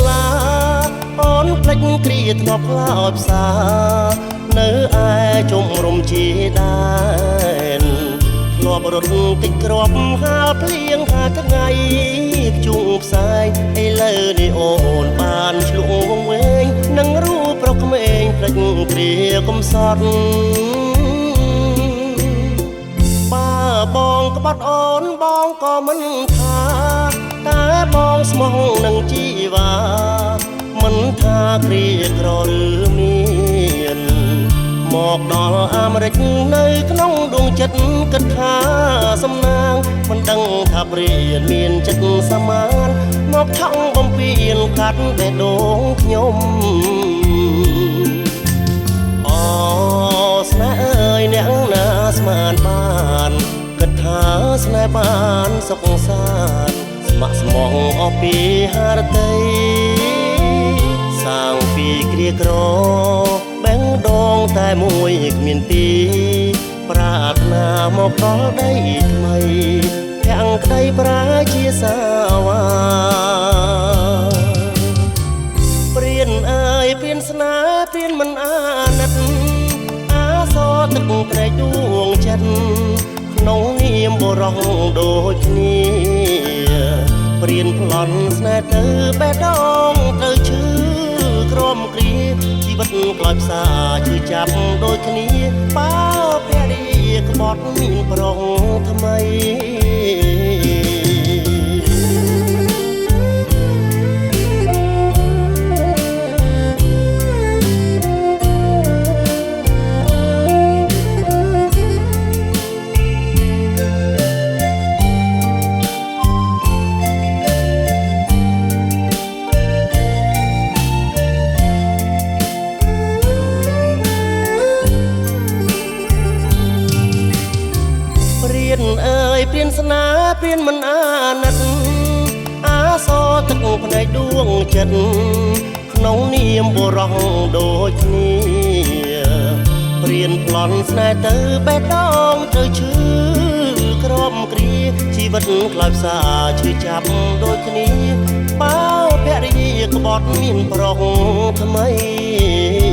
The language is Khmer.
ឡាអូនភ្លេចគ្រាធ្លាប់ខ្លោចផ្សានៅឯជុំរំជាដែនធ្លាប់រត់តិចក្របហាលភ្លៀងហាថ្ងៃជុំផ្សាយឥឡូវនេះអូនបានឆ្លងវង្វេងនឹងរូបប្រុសក្មេងភ្លេចគ្រាកំសត់បើបងក្បត់អូនបងក៏មិនថាតែបងស្មោះនឹងជីវ៉ាមិនថាគ្រាក្រឬមានមកដល់អាមេរិកនៅក្នុងដួងចិត្តគិតថាសំណាងមិនដឹងថាព្រានមានចិត្តសមានមកថងបំពេញកាត់បេះដូងខ្ញុំអូស្នេហ៍អើយអ្នកណាស្មានបានគិតថាស្នេហ៍បានសុខសាន្តស្ម័គ្រស្មោះអស់ពីហារតីសាងពីគ្រាក្របេះដូងតែមួយគ្មានពីរប្រាថ្នាមកដល់ដីថ្មីទាំងក្តីប្រាជាសាវ៉ាព្រានអើយព្រានស្នេហ៍ព្រានមិនអាណិតអាសរទឹកត្រែកដួងចិត្តក្នុងនាមបុរសដូចគ្នាព្រានប្លន់ស្នេហ៍ទៅបេះដូងទៅឈឺក្រំគ្រាជីវិតក្លោចផ្សាឈឺចាប់ដូចគ្នាបើភរិយាក្បត់មានប្រុសថ្មីព្រានស្នេហ៍ព្រានមិនអាណិតអាសរទឹកភ្នែកដួងចិត្តក្នុងនាមបុរសដូចគ្នាព្រានប្លន់ស្នេហ៍ទៅបេះដូងទៅឈឺក្រំគ្រាជីវិតខ្លោចផ្សាឈឺចាប់ដូចគ្នាបើភរិយាក្បត់មានប្រុសថ្មី